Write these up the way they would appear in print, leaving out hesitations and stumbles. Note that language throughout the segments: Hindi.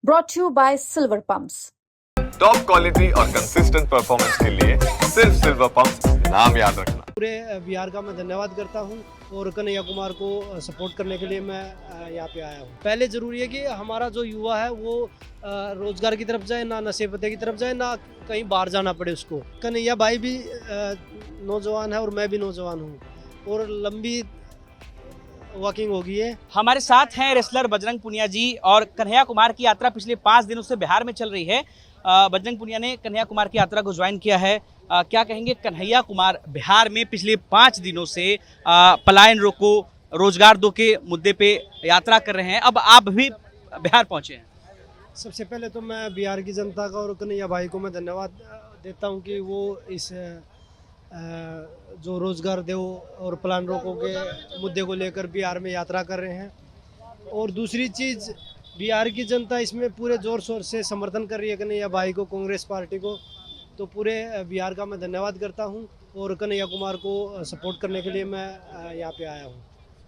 brought to you by Silver Pumps. Top quality और कंसिस्टेंट परफॉर्मेंस के लिए सिर्फ सिल्वर पंप नाम याद रखना। पूरे बिहार का मैं धन्यवाद करता हूं और कन्हैया कुमार को सपोर्ट करने के लिए मैं यहाँ पे आया हूं। पहले ज़रूरी है कि हमारा जो युवा है वो रोजगार की तरफ जाए, ना नशे पते की तरफ जाए, ना कहीं बाहर जाना पड़े उसको। कन्हैया भाई भी नौजवान है और मैं भी नौजवान हूँ और लंबी वॉकिंग हो गई है। हमारे साथ हैं रेसलर बजरंग पुनिया जी और कन्हैया कुमार की यात्रा पिछले 5 दिनों से बिहार में चल रही है। बजरंग पुनिया ने कन्हैया कुमार की यात्रा को ज्वाइन किया है। क्या कहेंगे, कन्हैया कुमार बिहार में पिछले 5 दिनों से पलायन रोको, रोजगार दो के मुद्दे पे यात्रा कर रहे हैं। अब आप भी बिहार पहुंचे हैं। सबसे पहले तो मैं बिहार की जनता का और कन्हैया भाई को मैं धन्यवाद देता हूं कि वो इस जो रोजगार दो और पलायन रोको के मुद्दे को लेकर बिहार में यात्रा कर रहे हैं। और दूसरी चीज़, बिहार की जनता इसमें पूरे जोर शोर से समर्थन कर रही है कन्हैया भाई को, कांग्रेस पार्टी को। तो पूरे बिहार का मैं धन्यवाद करता हूं और कन्हैया कुमार को सपोर्ट करने के लिए मैं यहाँ पे आया हूं।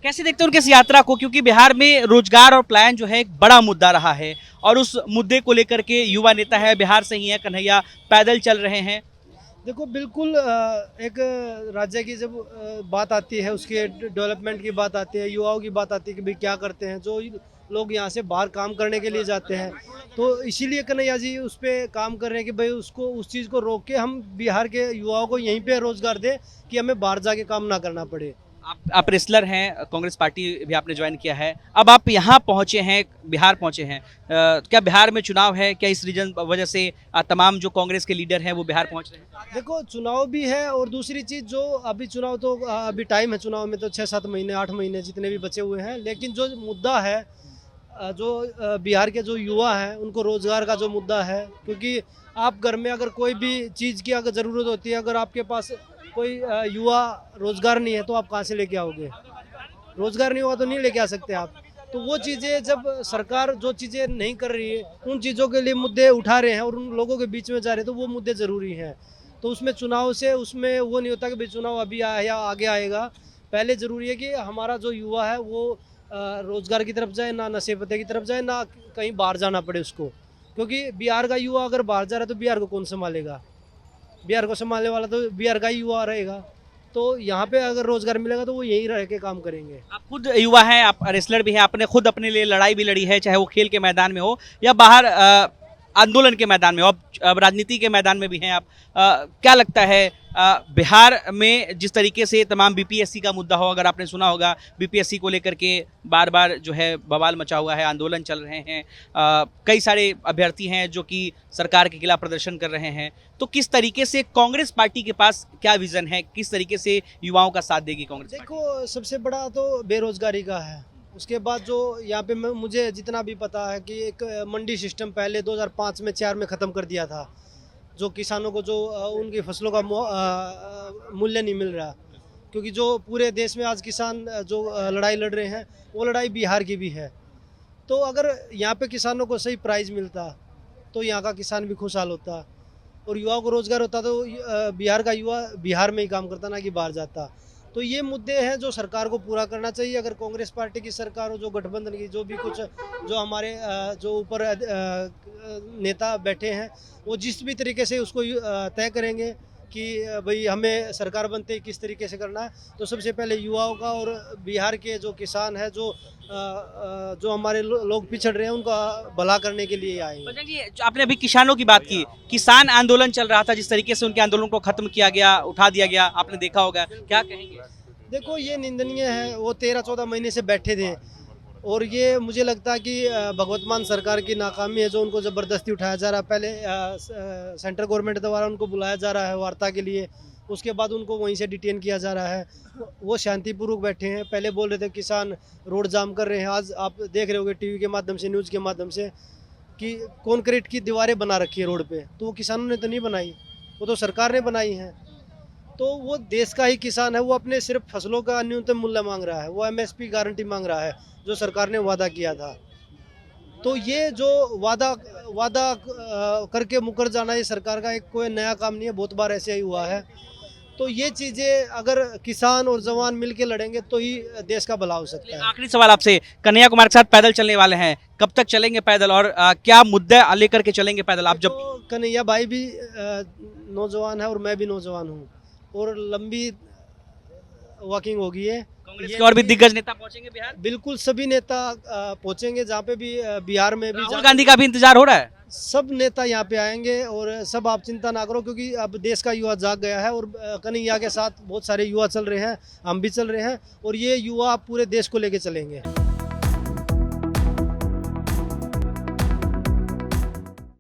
कैसे देखते हैं उनकी इस यात्रा को, क्योंकि बिहार में रोजगार और पलायन जो है एक बड़ा मुद्दा रहा है और उस मुद्दे को लेकर के युवा नेता है बिहार से ही है कन्हैया, पैदल चल रहे हैं। देखो, बिल्कुल एक राज्य की जब बात आती है, उसके डेवलपमेंट की बात आती है, युवाओं की बात आती है कि भाई क्या करते हैं जो लोग यहाँ से बाहर काम करने के लिए जाते हैं, तो इसीलिए कन्हैया जी उस पर काम कर रहे हैं कि भाई उसको उस चीज़ को रोक के हम बिहार के युवाओं को यहीं पे रोजगार दें कि हमें बाहर जाके काम ना करना पड़े। आप रेसलर हैं, कांग्रेस पार्टी भी आपने ज्वाइन किया है, अब आप यहाँ पहुँचे हैं, बिहार पहुँचे हैं। क्या बिहार में चुनाव है? क्या इस रीजन वजह से तमाम जो कांग्रेस के लीडर हैं वो बिहार पहुँच रहे हैं? देखो, चुनाव भी है और दूसरी चीज़ जो अभी चुनाव तो अभी टाइम है, चुनाव में तो 6-7 महीने 8 महीने जितने भी बचे हुए हैं। लेकिन जो मुद्दा है, जो बिहार के जो युवा हैं उनको रोज़गार का जो मुद्दा है, क्योंकि आप घर में अगर कोई भी चीज़ की अगर ज़रूरत होती है, अगर आपके पास कोई युवा रोज़गार नहीं है तो आप कहाँ से लेके आओगे? रोज़गार नहीं होगा तो नहीं लेके आ सकते आप। तो वो चीज़ें जब सरकार जो चीज़ें नहीं कर रही है, उन चीज़ों के लिए मुद्दे उठा रहे हैं और उन लोगों के बीच में जा रहे हैं, तो वो मुद्दे ज़रूरी हैं। तो उसमें चुनाव से उसमें वो नहीं होता कि भाई चुनाव अभी आया या आगे आएगा। पहले ज़रूरी है कि हमारा जो युवा है वो रोज़गार की तरफ जाए, ना नशे पते की तरफ जाए, ना कहीं बाहर जाना पड़े उसको। क्योंकि बिहार का युवा अगर बाहर जा रहा है तो बिहार को कौन संभालेगा? बिहार को संभालने वाला तो बिहार का ही युवा रहेगा। तो यहाँ पे अगर रोजगार मिलेगा तो वो यहीं रह के काम करेंगे। आप खुद युवा हैं, आप रेसलर भी हैं, आपने खुद अपने लिए लड़ाई भी लड़ी है, चाहे वो खेल के मैदान में हो या बाहर आंदोलन के मैदान में हो, अब राजनीति के मैदान में भी हैं आप। क्या लगता है बिहार में जिस तरीके से तमाम बीपीएससी का मुद्दा हो, अगर आपने सुना होगा, बीपीएससी को लेकर के बार बार जो है बवाल मचा हुआ है, आंदोलन चल रहे हैं, कई सारे अभ्यर्थी हैं जो कि सरकार के खिलाफ प्रदर्शन कर रहे हैं, तो किस तरीके से कांग्रेस पार्टी के पास क्या विजन है, किस तरीके से युवाओं का साथ देगी कांग्रेस? देखो, सबसे बड़ा तो बेरोजगारी का है। उसके बाद जो यहाँ पे मुझे जितना भी पता है कि एक मंडी सिस्टम पहले 2005 में 4 में ख़त्म कर दिया था, जो किसानों को जो उनकी फसलों का मूल्य नहीं मिल रहा, क्योंकि जो पूरे देश में आज किसान जो लड़ाई लड़ रहे हैं वो लड़ाई बिहार की भी है। तो अगर यहाँ पे किसानों को सही प्राइस मिलता तो यहाँ का किसान भी खुशहाल होता और युवाओं को रोज़गार होता, तो बिहार का युवा बिहार में ही काम करता, ना कि बाहर जाता। तो ये मुद्दे हैं जो सरकार को पूरा करना चाहिए। अगर कांग्रेस पार्टी की सरकार हो, जो गठबंधन की जो भी कुछ जो हमारे जो ऊपर नेता बैठे हैं, वो जिस भी तरीके से उसको तय करेंगे कि भाई हमें सरकार बनते किस तरीके से करना है, तो सबसे पहले युवाओं का और बिहार के जो किसान हैं, जो हमारे लोग पिछड़ रहे हैं, उनका भला करने के लिए आएंगे। आपने अभी किसानों की बात की, किसान आंदोलन चल रहा था, जिस तरीके से उनके आंदोलन को खत्म किया गया, उठा दिया गया, आपने देखा होगा, क्या कहेंगे? देखो, ये निंदनीय है। वो 13-14 महीने से बैठे थे और ये मुझे लगता है कि भगवत मान सरकार की नाकामी है, जो उनको ज़बरदस्ती उठाया जा रहा है। पहले सेंट्रल गवर्नमेंट द्वारा उनको बुलाया जा रहा है वार्ता के लिए, उसके बाद उनको वहीं से डिटेन किया जा रहा है। वो शांतिपूर्वक बैठे हैं। पहले बोल रहे थे किसान रोड जाम कर रहे हैं, आज आप देख रहे होगे टीवी के माध्यम से, न्यूज़ के माध्यम से, कि कंक्रीट की दीवारें बना रखी है रोड पे। तो वो किसानों ने तो नहीं बनाई, वो तो सरकार ने बनाई है। तो वो देश का ही किसान है, वो अपने सिर्फ फसलों का न्यूनतम मूल्य मांग रहा है, वो एमएसपी गारंटी मांग रहा है जो सरकार ने वादा किया था। तो ये जो वादा करके मुकर जाना, ये सरकार का एक कोई नया काम नहीं है, बहुत बार ऐसे ही हुआ है। तो ये चीज़ें अगर किसान और जवान मिलके लड़ेंगे तो ही देश का भला हो सकता है। आखिरी सवाल आपसे, कन्हैया कुमार के साथ पैदल चलने वाले हैं, कब तक चलेंगे पैदल और क्या मुद्दे लेकर के चलेंगे पैदल आप जब? तो कन्हैया भाई भी नौजवान है और मैं भी नौजवान हूँ और लंबी वॉकिंग होगी है। कांग्रेस के और भी दिग्गज नेता पहुंचेंगे बिहार? बिल्कुल सभी नेता पहुंचेंगे, जहाँ पे भी बिहार में भी राहुल गांधी का भी इंतजार हो रहा है? सब नेता यहाँ पे आएंगे और सब आप चिंता ना करो, क्योंकि अब देश का युवा जाग गया है और कन्हैया के साथ बहुत सारे युवा चल रहे हैं, हम भी चल रहे हैं और ये युवा पूरे देश को लेके चलेंगे।